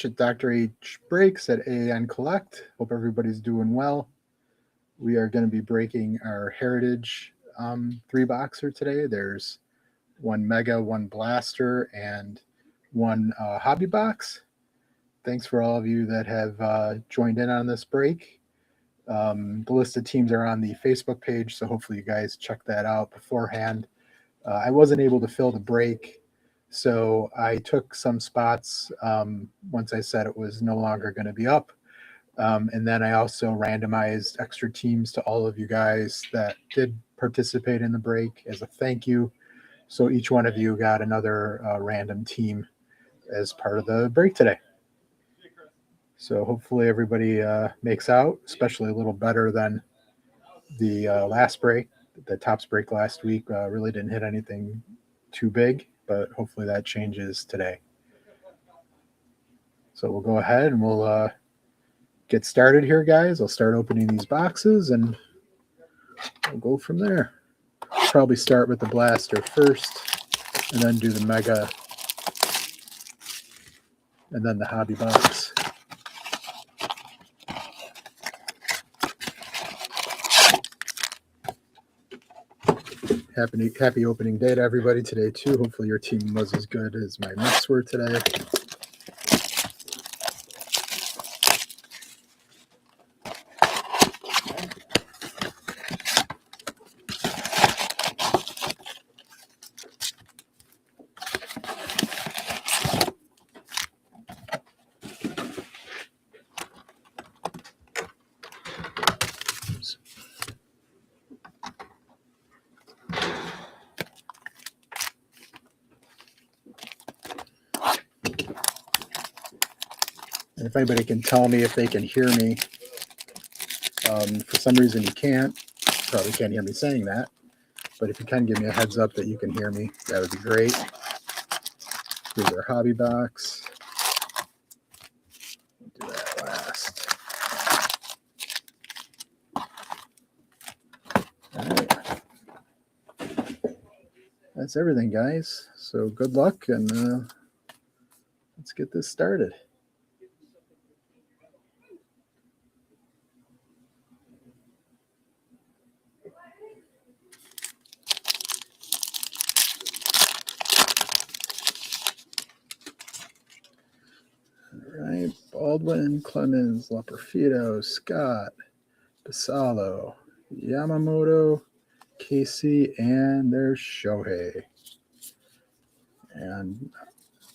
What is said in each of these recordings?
at Dr. H Breaks at AN Collect. Hope everybody's doing well. We are going to be breaking our Heritage three boxer today. There's one Mega, one Blaster, and one Hobby Box. Thanks for all of you that have joined in on this break. The list of teams are on the Facebook page, so hopefully you guys check that out beforehand. I wasn't able to fill the break, so I took some spots once I said it was no longer going to be up. And then I also randomized extra teams to all of you guys that did participate in the break as a thank you. So each one of you got another random team as part of the break today. So hopefully everybody makes out, especially a little better than the last break. The Topps break last week really didn't hit anything too big, but hopefully that changes today. So we'll go ahead and we'll get started here, guys. I'll start opening these boxes and we'll go from there. Probably start with the Blaster first and then do the Mega and then the Hobby Box. Happy opening day to everybody today, too. Hopefully your team was as good as my Mets were today. And if anybody can tell me if they can hear me, for some reason you can't. Probably can't hear me saying that. But if you can give me a heads up that you can hear me, that would be great. Here's our Hobby Box. We'll do that last. All right. That's everything, guys. So good luck, and let's get this started. All right, Baldwin, Clemens, Loperfido, Scott, Basallo, Yamamoto, Casey, and there's Shohei. And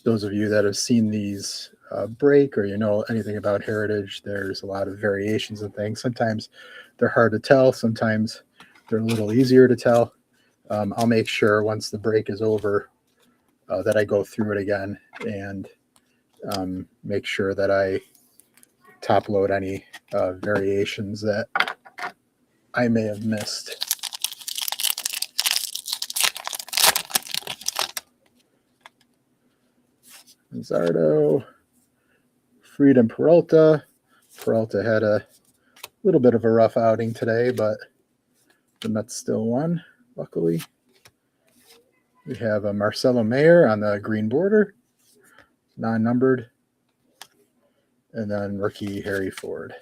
those of you that have seen these break or you know anything about Heritage, there's a lot of variations of things. Sometimes they're hard to tell. Sometimes they're a little easier to tell. I'll make sure once the break is over that I go through it again and make sure that I top load any variations that I may have missed. Zardo, Freedom Peralta. Peralta had a little bit of a rough outing today, but the Mets still won, luckily. We have a Marcelo Mayer on the green border, non-numbered, and then rookie Harry Ford.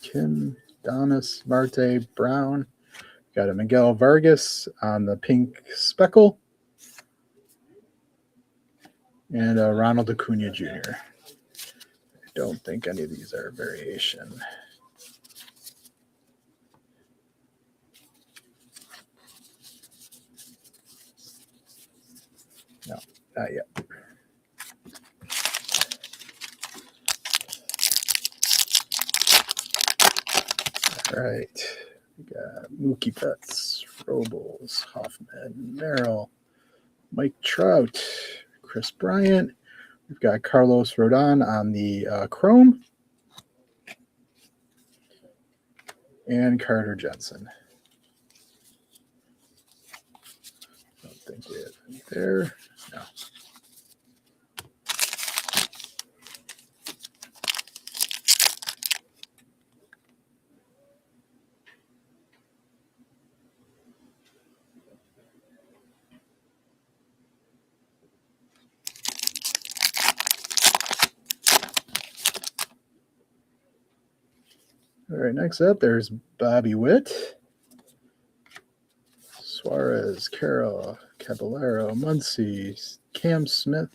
Kim, Donis, Marte, Brown. Got a Miguel Vargas on the pink speckle. And a Ronald Acuna Jr. I don't think any of these are a variation. No, not yet. All right. We got Mookie Betts, Robles, Hoffman, Merrill, Mike Trout, Chris Bryant. We've got Carlos Rodon on the Chrome. And Carter Jensen. Don't think we have any there. No. All right, next up, there's Bobby Witt, Suarez, Carroll, Caballero, Muncy, Cam Smith.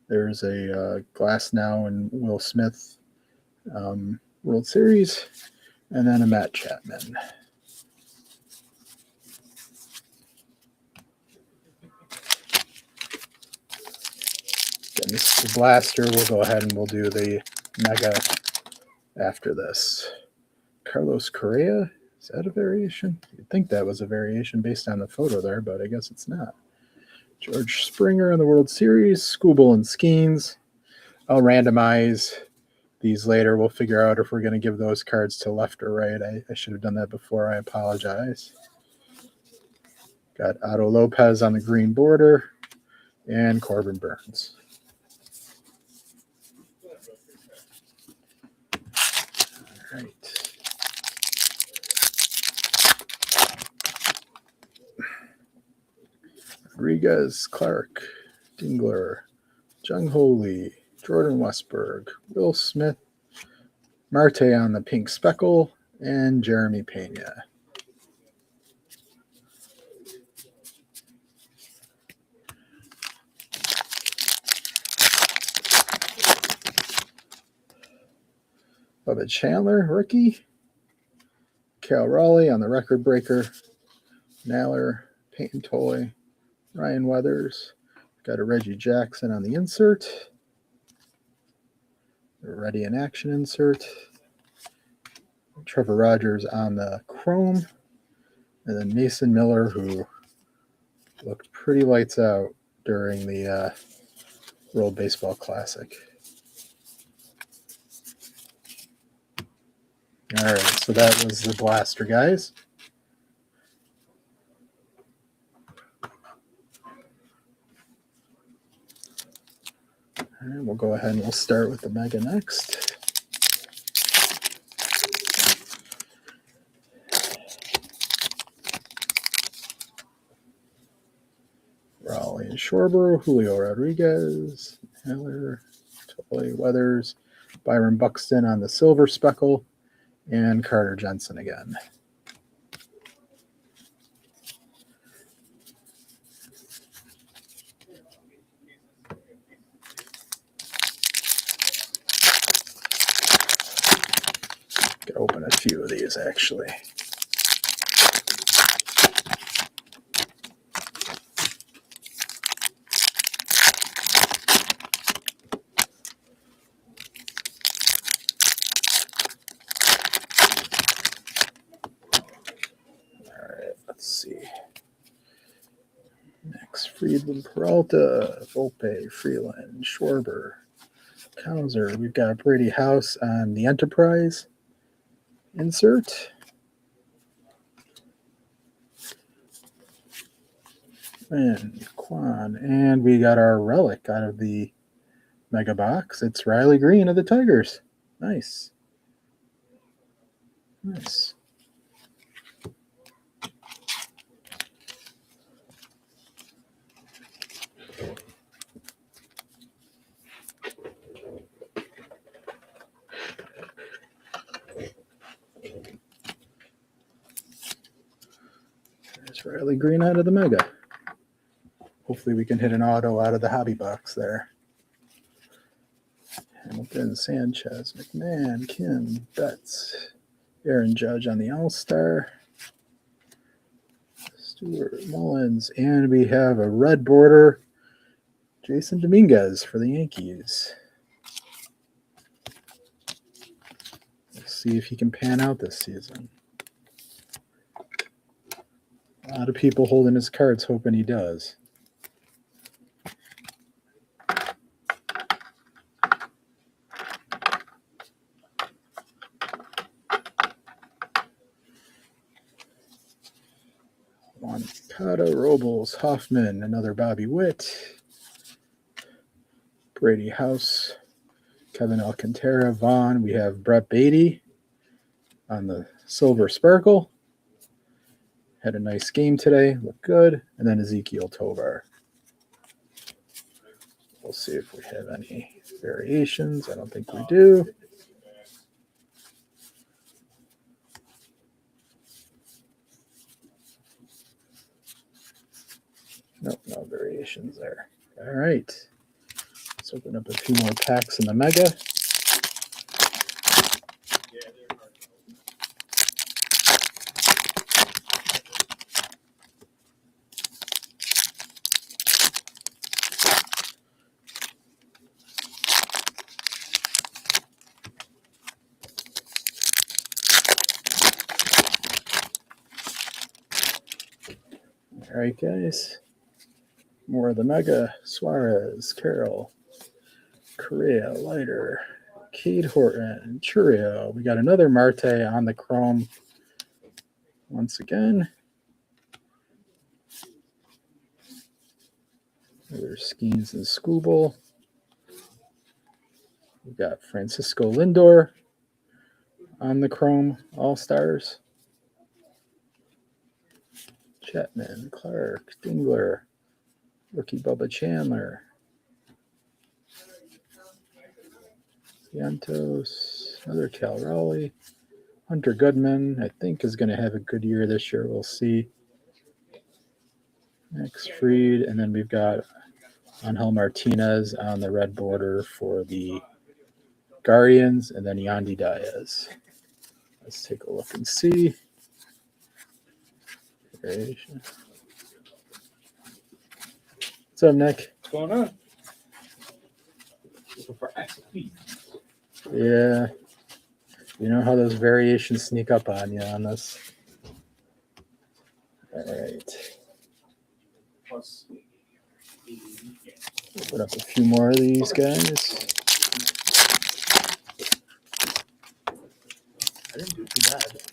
There's a Glasnow and Will Smith World Series, and then a Matt Chapman. Again, this is the blaster. We'll go ahead and we'll do the mega after this. Carlos Correa, is that a variation? You'd think that was a variation based on the photo there, but I guess it's not. George Springer in the World Series, Skubal and Skeens. I'll randomize these later. We'll figure out if we're going to give those cards to left or right. I should have done that before. I apologize. Got Otto Lopez on the green border and Corbin Burns. All right. Rodriguez, Clark, Dingler, Jung Ho Lee, Jordan Westberg, Will Smith, Marte on the pink speckle, and Jeremy Pena. Bubba Chandler, rookie. Cal Raleigh on the record breaker. Naylor, Peyton Toy, Ryan Weathers. Got a Reggie Jackson on the insert. Ready in action insert. Trevor Rogers on the chrome. And then Mason Miller, who looked pretty lights out during the World Baseball Classic. All right, so that was the blaster, guys. All right, we'll go ahead and we'll start with the mega next. Raleigh and Schwarber, Julio Rodriguez, Heller, Tolley Weathers, Byron Buxton on the silver speckle, and Carter Jensen again. Gotta open a few of these actually. Friedland, Peralta, Volpe, Freeland, Schwarber, Kauser. We've got Brady House on the Enterprise insert. And Quan. And we got our relic out of the mega box. It's Riley Green of the Tigers. Nice. Nice. There's Riley Green out of the mega. Hopefully we can hit an auto out of the hobby box there. Hamilton, Sanchez, McMahon, Kim, Betts, Aaron Judge on the All-Star, Stewart, Mullins, and we have a red border, Jason Dominguez for the Yankees. Let's see if he can pan out this season. A lot of people holding his cards hoping he does. Moncada, Robles, Hoffman, another Bobby Witt, Brady House, Kevin Alcantara, Vaughn. We have Brett Beatty on the silver sparkle. Had a nice game today, looked good. And then Ezekiel Tovar. We'll see if we have any variations. I don't think we do. variations there. All right. Let's open up a few more packs in the Mega. All right, guys. More of the Mega. Suarez, Carroll, Correa, Leiter, Cade Horton, Churio. We got another Marte on the Chrome once again. There's Skeens and Skubal. We've got Francisco Lindor on the Chrome All-Stars. Chapman, Clark, Dingler, rookie Bubba Chandler, Santos, another Cal Raleigh, Hunter Goodman, I think is going to have a good year this year. We'll see. Max Fried, and then we've got Angel Martinez on the red border for the Guardians, and then Yandy Diaz. Let's take a look and see. Variation. What's up, Nick? What's going on? Looking for XP. Yeah. You know how those variations sneak up on you on this. All right. Plus, Put up a few more of these guys. I didn't do too bad. Let's see.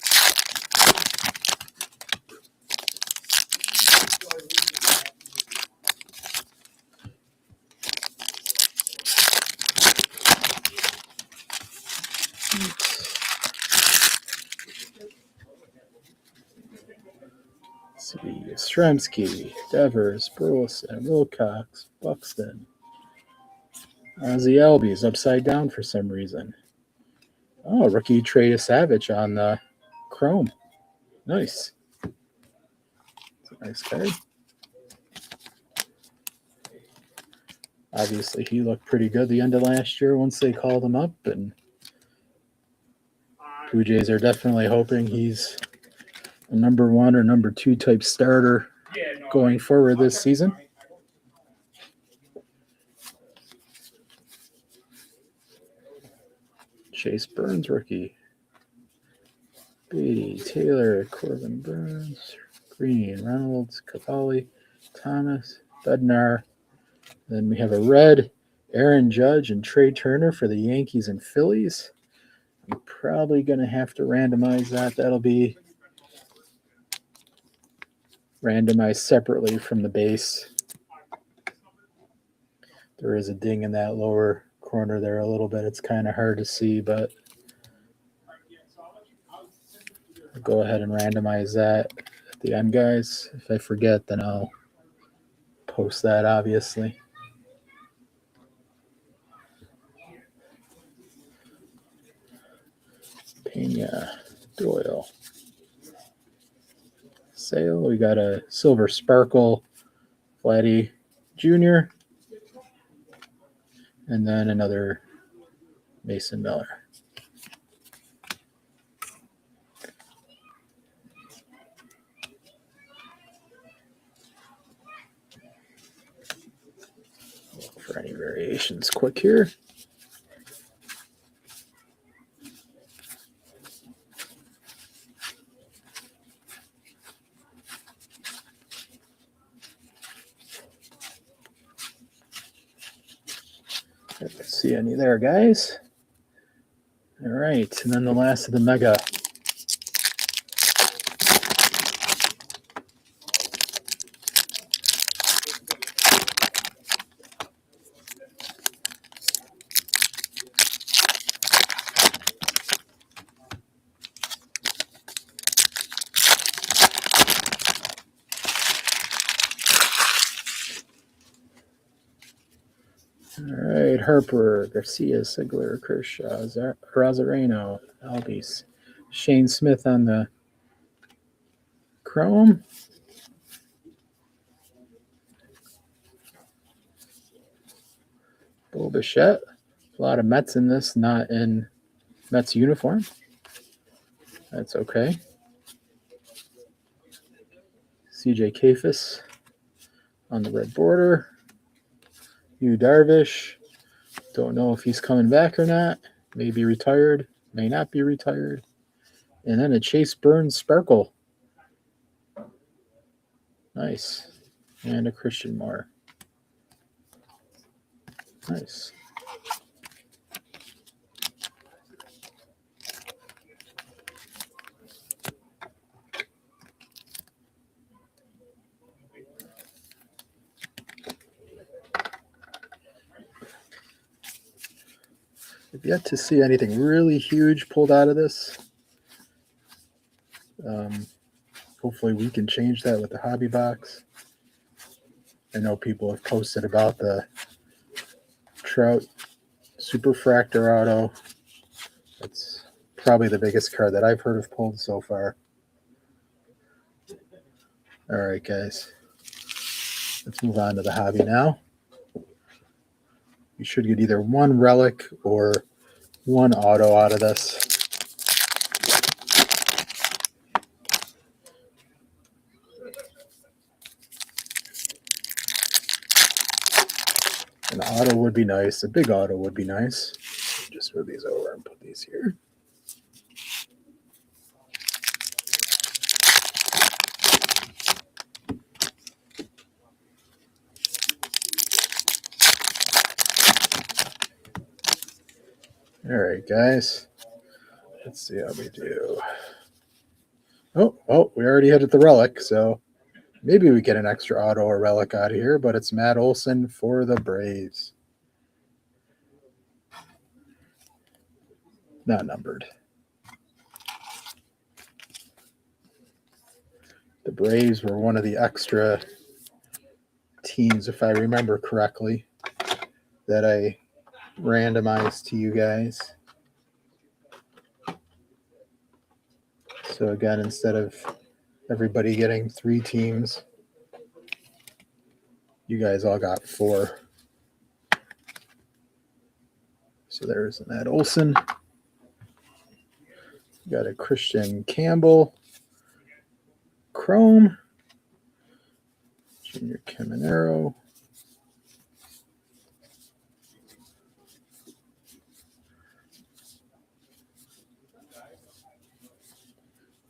Stremski, Devers, Burleson, Wilcox, Buxton. Ozzie Albies upside down for some reason. Oh, rookie Trey Savage on the Chrome. Nice. That's a nice card. Obviously, he looked pretty good the end of last year once they called him up, and Blue Jays are definitely hoping he's a number 1 or number 2 type starter going forward this season. Chase Burns, rookie. Beatty, Taylor, Corbin Burns, Green, Reynolds, Cavalli, Thomas, Bednar. Then we have a red, Aaron Judge and Trey Turner for the Yankees and Phillies. I'm probably going to have to randomize that. That'll be randomized separately from the base. There is a ding in that lower corner there a little bit. It's kind of hard to see, but I'll go ahead and randomize that at the end, guys. If I forget, then I'll post that, obviously. Pena, Doyle, Sale. We got a Silver Sparkle, Vladdy Jr., and then another Mason Miller. Look for any variations quick here. Let's see any there, guys. All right, and then the last of the Mega. All right, Harper, Garcia, Sigler, Kershaw, Rosareno, Albies, Shane Smith on the Chrome. Bo Bichette. A lot of Mets in this, not in Mets uniform. That's okay. CJ Kafis on the red border. Yu Darvish. Don't know if he's coming back or not. May be retired. May not be retired. And then a Chase Burns Sparkle. Nice. And a Christian Moore. Nice. I've yet to see anything really huge pulled out of this. Hopefully we can change that with the hobby box. I know people have posted about the Trout Superfractor Auto. That's probably the biggest card that I've heard of pulled so far. All right, guys. Let's move on to the hobby now. You should get either one relic or one auto out of this. An auto would be nice. A big auto would be nice. Just move these over and put these here. All right, guys. Let's see how we do. Oh, we already hit at the relic, so maybe we get an extra auto or relic out of here, but it's Matt Olson for the Braves. Not numbered. The Braves were one of the extra teams, if I remember correctly, that I randomized to you guys. So again, instead of everybody getting 3 teams, you guys all got 4. So there's Matt Olson. Got a Christian Campbell. Chrome. Junior Caminero.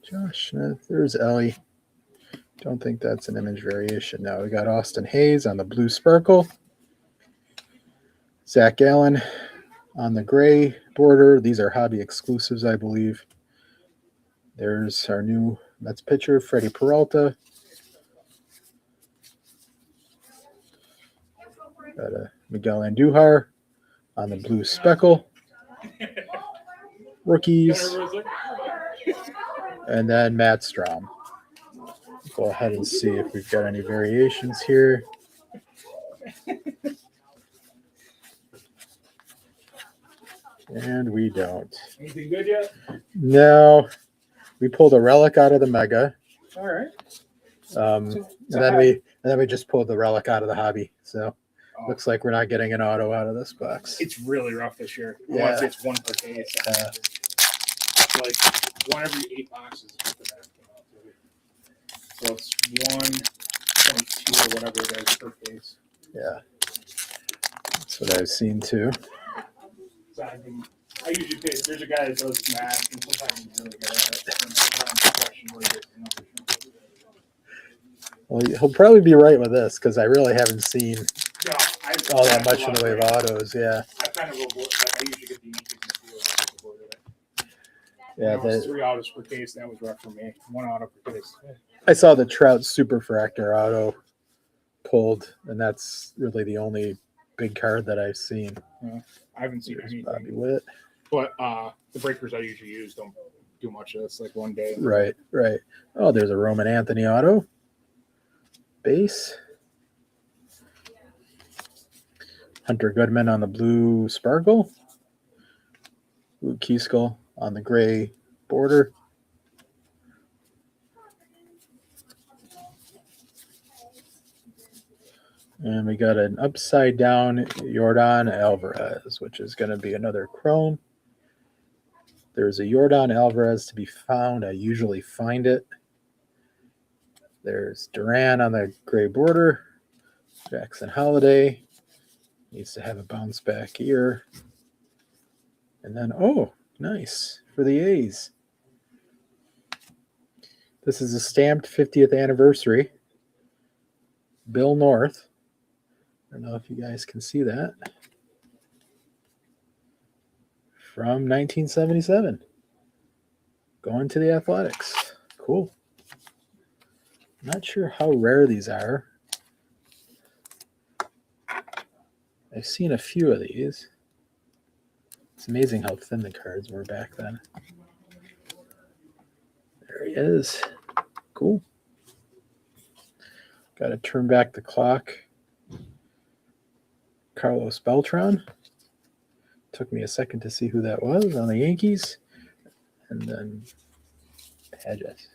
Josh Smith. There's Ellie. Don't think that's an image variation. Now we got Austin Hayes on the blue sparkle. Zach Allen on the gray border. These are hobby exclusives, I believe. There's our new Mets pitcher, Freddie Peralta. Got a Miguel Andujar on the blue speckle. Rookies. And then Matt Strom. Go ahead and see if we've got any variations here. And we don't. Anything good yet? No. We pulled a relic out of the Mega. All right. And then we just pulled the relic out of the hobby. So looks like we're not getting an auto out of this box. It's really rough this year. I Yeah. want to say it's one per case. Like 1 every 8 boxes. Is what the math came out to. So it's 1.2 or whatever it is per case. Yeah. That's what I've seen too. So I usually pay. There's a guy that does math, and sometimes he's really good at it. And sometimes I question where he gets the numbers from. Well, he'll probably be right with this because I really haven't seen No, all that much in the way of autos. Yeah. I kind of avoid. Like I usually get the Yankees and the Steelers. Yeah. It was 3 autos per case. That was rough for me. 1 auto per case. I saw the Trout Superfractor auto pulled, and that's really the only big card that I've seen. I haven't seen There's anything. Bobby Witt. But the breakers I usually use don't do much of this. Like one day. Right. Oh, there's a Roman Anthony auto. Base. Hunter Goodman on the blue sparkle. Luke Keyskull on the gray border. And we got an upside down Jordan Alvarez, which is going to be another chrome. There's a Jordan Alvarez to be found. I usually find it. There's Duran on the gray border. Jackson Holiday needs to have a bounce back year. And then, oh, nice for the A's. This is a stamped 50th anniversary. Bill North. I don't know if you guys can see that. From 1977. Going to the Athletics. Cool. Not sure how rare these are. I've seen a few of these. It's amazing how thin the cards were back then. There he is. Cool. Got to turn back the clock. Carlos Beltran. Took me a second to see who that was on the Yankees. And then Paget.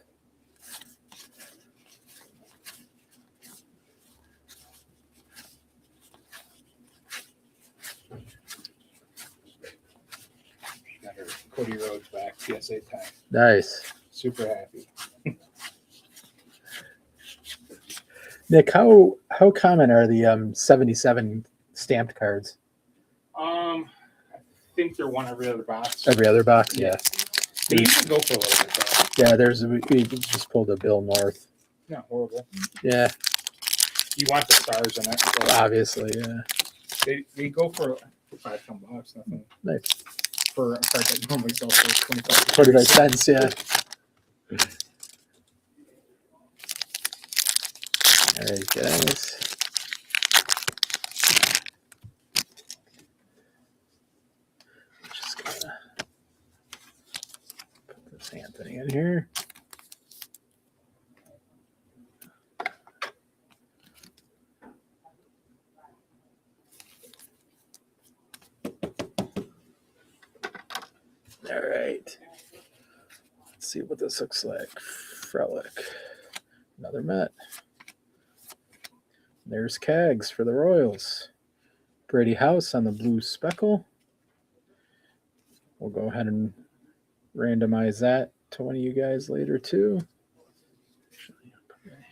Got her Cody Rhodes back, PSA 10. Nice. Super happy. Nick, how common are the 77 stamped cards? I think they're one every other box. Every other box? Yeah. They usually go for a little bit though. Yeah, we just pulled a Bill North. Not horrible. Yeah, You want the stars in it. So obviously, yeah. they go for $5-10. Nothing. Nice. For a card that normally sells for 25. 25 cents, yeah. All right, guys. Just gonna put this Anthony in here. All right. Let's see what this looks like. Frelick. Another Met. There's Cags for the Royals. Brady House on the blue speckle. We'll go ahead and randomize that to one of you guys later too.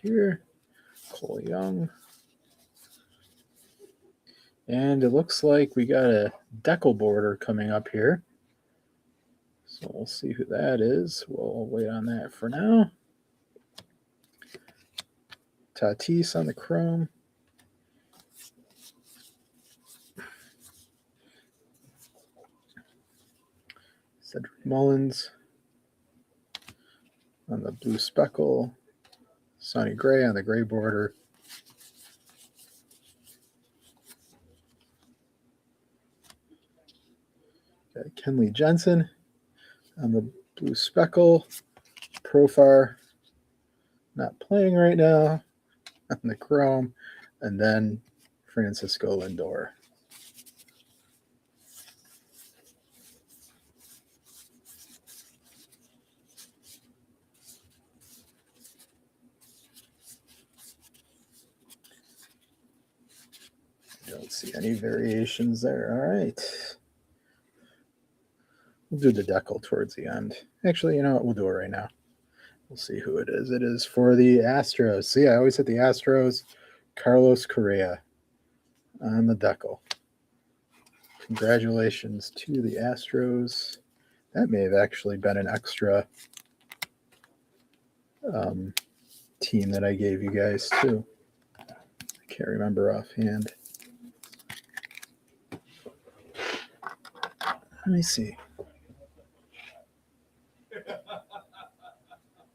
Here. Cole Young. And it looks like we got a decal border coming up here. So we'll see who that is. We'll wait on that for now. Tatis on the chrome. Cedric Mullins on the blue speckle. Sonny Gray on the gray border. Got Kenley Jensen on the blue speckle. Profar not playing right now on the chrome. And then Francisco Lindor. Don't see any variations there. All right. We'll do the decal towards the end. Actually, you know what? We'll do it right now. We'll see who it is. It is for the Astros. See, I always hit the Astros. Carlos Correa on the decal. Congratulations to the Astros. That may have actually been an extra team that I gave you guys too. I can't remember offhand. Let me see.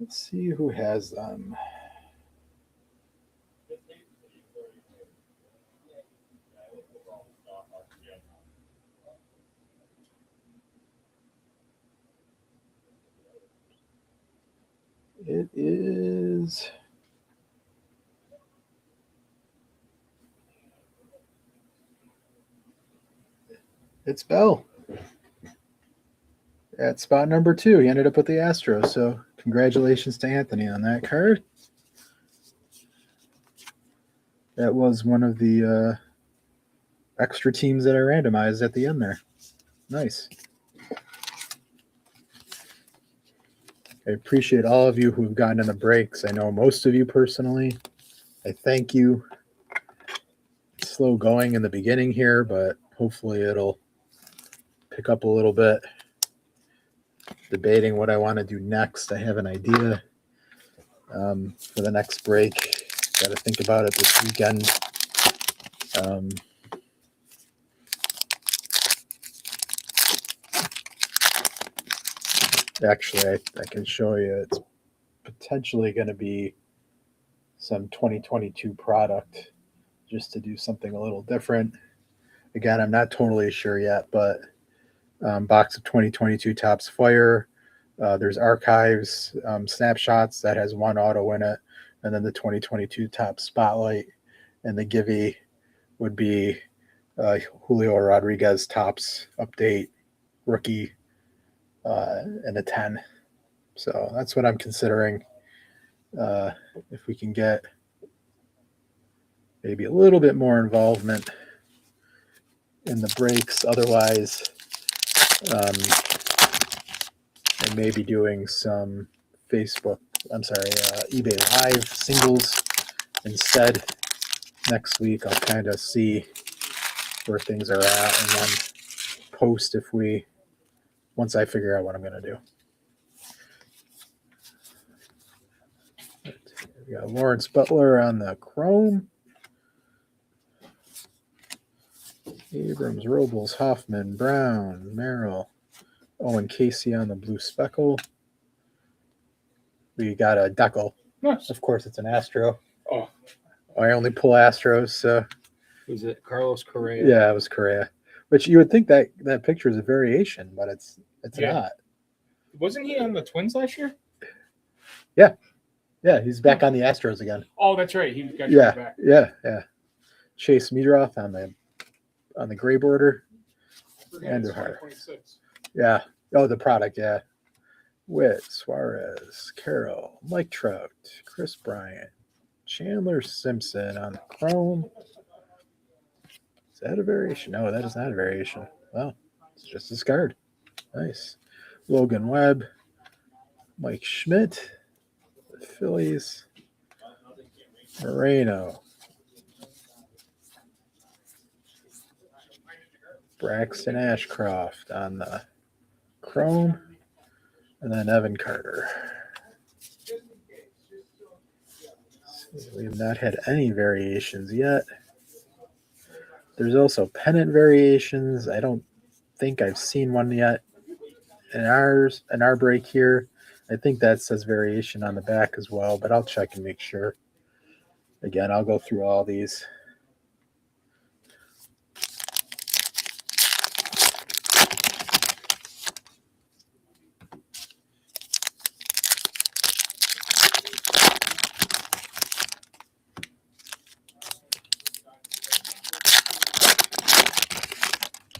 Let's see who has them. It is it's Bell at spot number 2. He ended up with the Astros, so congratulations to Anthony on that card. That was one of the extra teams that I randomized at the end there. Nice. I appreciate all of you who have gotten in the breaks. I know most of you personally. I thank you. It's slow going in the beginning here, but hopefully it'll pick up a little bit. Debating what I want to do next. I have an idea for the next break. Got to think about it this weekend. Actually, I can show you. It's potentially going to be some 2022 product just to do something a little different. Again, I'm not totally sure yet, but box of 2022 Topps Fire. There's archives, snapshots that has one auto in it, and then the 2022 Topps Spotlight, and the Givey would be Julio Rodriguez Topps update rookie and a 10. So that's what I'm considering. If we can get maybe a little bit more involvement in the breaks. Otherwise, I may be doing some eBay Live singles instead. Next week, I'll kind of see where things are at and then post once I figure out what I'm going to do. We got Lawrence Butler on the Chrome. Abrams, Robles, Hoffman, Brown, Merrill, Owen Casey on the blue speckle. We got a Deckel. Nice. Of course, it's an Astro. Oh, I only pull Astros, so. was it Carlos Correa? Yeah, it was Correa. Which you would think that picture is a variation, but it's not. Wasn't he on the Twins last year? Yeah, he's back on the Astros again. Oh, that's right. He got you back. Yeah. Chase Meadroth on the gray border. Andrew Hart. Yeah. Oh, the product, yeah. Witt, Suarez, Carroll, Mike Trout, Chris Bryant, Chandler Simpson on the Chrome. Is that a variation? No, that is not a variation. Well, it's just his card. Nice. Logan Webb, Mike Schmidt, the Phillies, Moreno, Braxton Ashcroft on the Chrome, and then Evan Carter. We have not had any variations yet. There's also pennant variations. I don't think I've seen one yet in our break here. I think that says variation on the back as well, but I'll check and make sure. Again, I'll go through all these.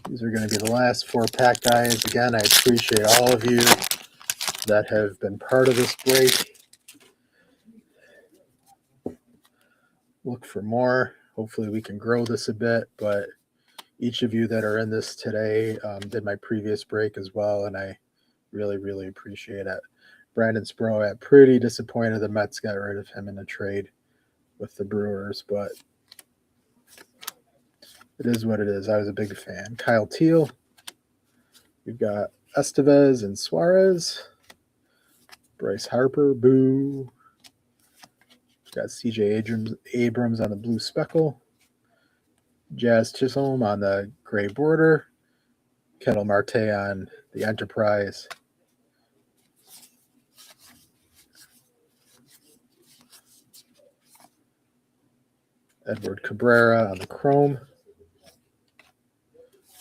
These are going to be the last 4-pack, guys. Again, I appreciate all of you that have been part of this break. Look for more. Hopefully we can grow this a bit, but each of you that are in this today did my previous break as well, and I really, really appreciate it. Brandon Sproat, pretty disappointed the Mets got rid of him in a trade with the Brewers, but it is what it is. I was a big fan. Kyle Teal. We've got Estevez and Suarez. Bryce Harper, boo. We've got CJ Abrams on the blue speckle. Jazz Chisholm on the gray border. Ketel Marte on the Enterprise. Edward Cabrera on the Chrome.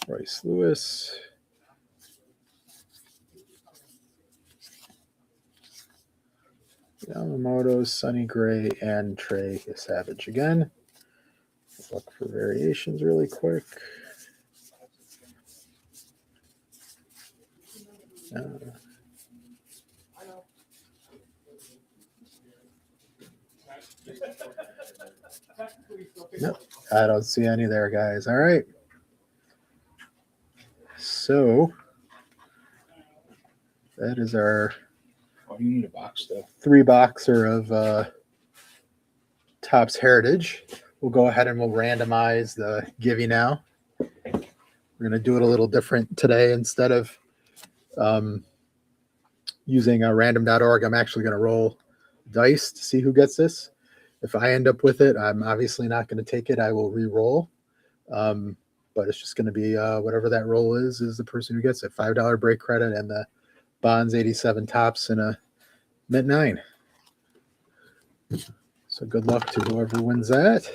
Royce Lewis. Yamamoto, Sonny Gray, and Trey Savage again. Look for variations really quick. Nope, I don't see any there, guys. All right. So that is our Oh, you need a box though. 3-boxer of Topps Heritage. We'll go ahead and we'll randomize the Givey now. We're going to do it a little different today. Instead of using a random.org, I'm actually going to roll dice to see who gets this. If I end up with it, I'm obviously not going to take it. I will re-roll. But it's just going to be whatever that roll is the person who gets it. $5 break credit and the Bonds 87 Topps and a Mint 9. So good luck to whoever wins that.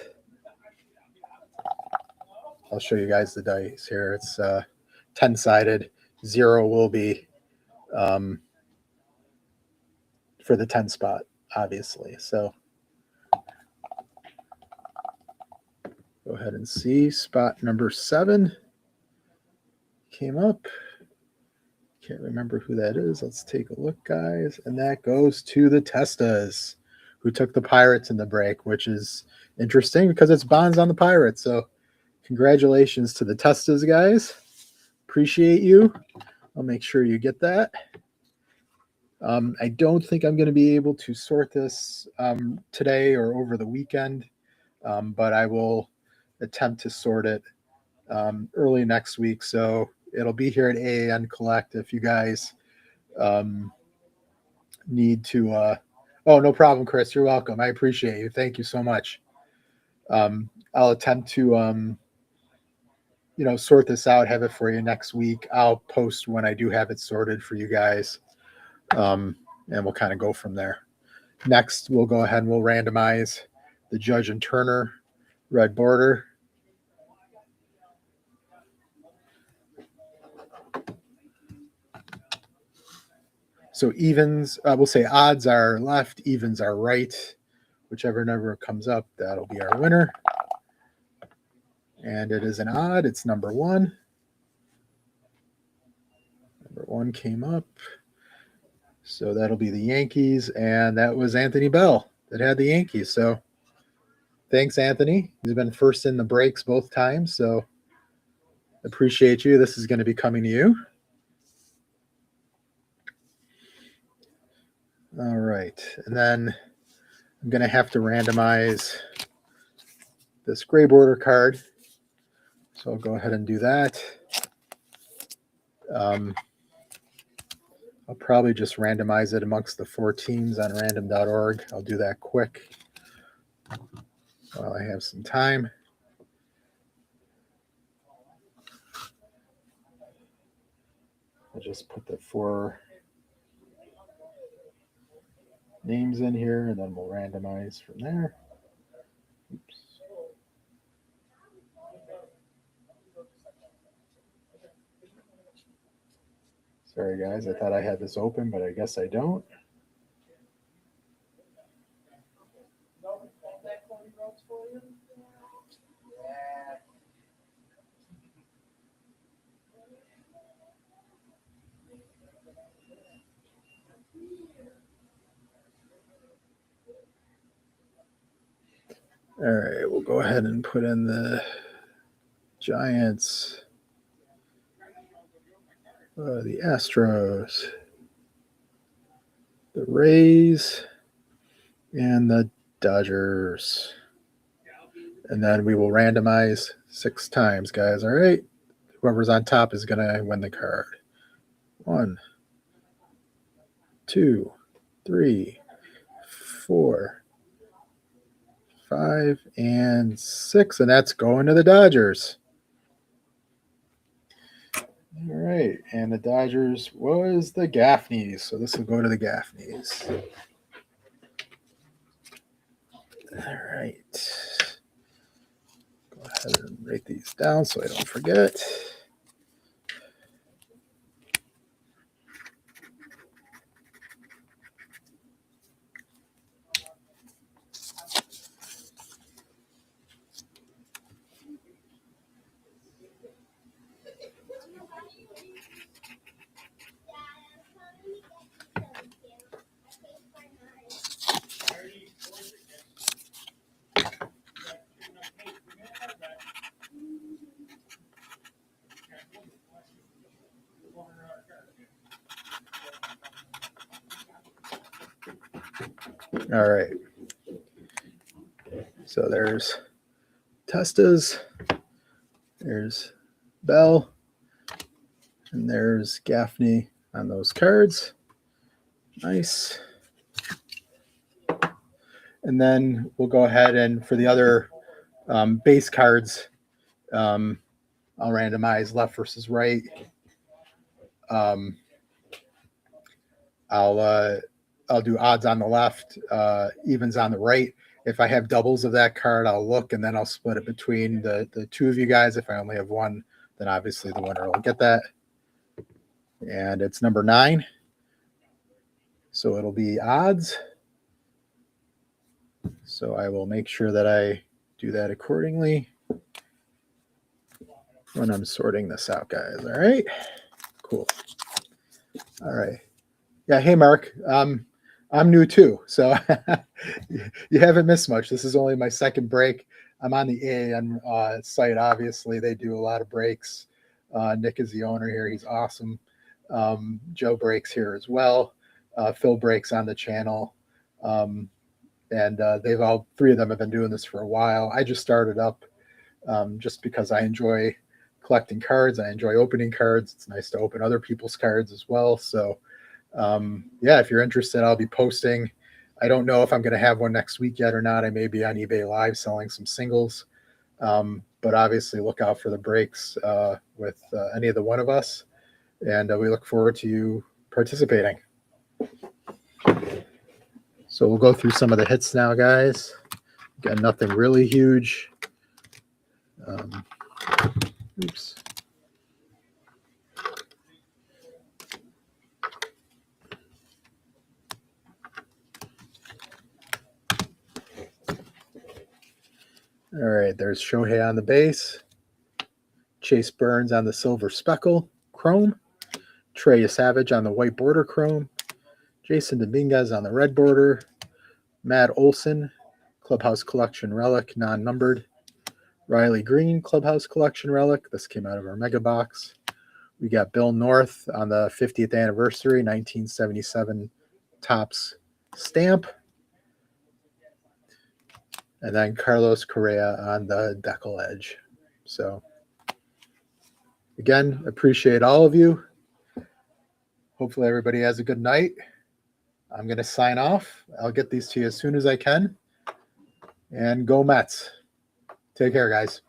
I'll show you guys the dice here. It's 10-sided. 0 will be for the 10 spot, obviously. So go ahead and see spot number 7 came up. Can't remember who that is. Let's take a look, guys. And that goes to the Testas, who took the Pirates in the break, which is interesting because it's Bonds on the Pirates. So congratulations to the Testas, guys. Appreciate you. I'll make sure you get that. I don't think I'm going to be able to sort this today or over the weekend, but I will attempt to sort it early next week. So it'll be here at AAN Collect if you guys need to. Oh, no problem, Chris. You're welcome. I appreciate you. Thank you so much. I'll attempt to, sort this out, have it for you next week. I'll post when I do have it sorted for you guys. And we'll kind of go from there. Next, we'll go ahead and we'll randomize the Judge and Turner red border. So evens, we'll say odds are left, evens are right. Whichever number comes up, that'll be our winner. And it is an odd. It's number 1. Number 1 came up. So that'll be the Yankees. And that was Anthony Bell that had the Yankees. So thanks, Anthony. He's been first in the breaks both times. So appreciate you. This is going to be coming to you. All right. And then I'm going to have to randomize this gray border card. So I'll go ahead and do that. I'll probably just randomize it amongst the 4 teams on random.org. I'll do that quick while I have some time. I'll just put the 4 names in here, and then we'll randomize from there. Oops. Sorry, guys. I thought I had this open, but I guess I don't. All right, we'll go ahead and put in the Giants, the Astros, the Rays, and the Dodgers. And then we will randomize 6 times, guys. All right. Whoever's on top is going to win the card. 1, 2, 3, 4, 5, and 6. And that's going to the Dodgers. All right. And the Dodgers was the Gaffneys. So this will go to the Gaffneys. All right. Go ahead and write these down so I don't forget. All right. So there's Testas, there's Bell, and there's Gaffney on those cards. Nice. And then we'll go ahead and for the other base cards, I'll randomize left versus right. I'll do odds on the left, evens on the right. If I have doubles of that card, I'll look and then I'll split it between the two of you guys. If I only have one, then obviously the winner will get that. And it's number 9. So it'll be odds. So I will make sure that I do that accordingly when I'm sorting this out, guys. All right. Cool. All right. Yeah. Hey, Mark. I'm new too, so you haven't missed much. This is only my second break. I'm on the AAN site. Obviously, they do a lot of breaks. Nick is the owner here. He's awesome. Joe breaks here as well. Phil breaks on the channel. And they've all 3 of them have been doing this for a while. I just started up just because I enjoy collecting cards. I enjoy opening cards. It's nice to open other people's cards as well. So yeah, if you're interested, I'll be posting. I don't know if I'm going to have one next week yet or not. I may be on eBay Live selling some singles. But obviously look out for the breaks with any of the one of us. And we look forward to you participating. So we'll go through some of the hits now, guys. Got nothing really huge. Oops. All right, there's Shohei on the base. Chase Burns on the silver speckle chrome. Trey Savage on the white border chrome. Jason Dominguez on the red border. Matt Olson, Clubhouse Collection relic, non-numbered. Riley Green, Clubhouse Collection relic. This came out of our mega box. We got Bill North on the 50th anniversary, 1977 Topps stamp. And then Carlos Correa on the decal edge. So, again, appreciate all of you. Hopefully everybody has a good night. I'm going to sign off. I'll get these to you as soon as I can. And go Mets. Take care, guys.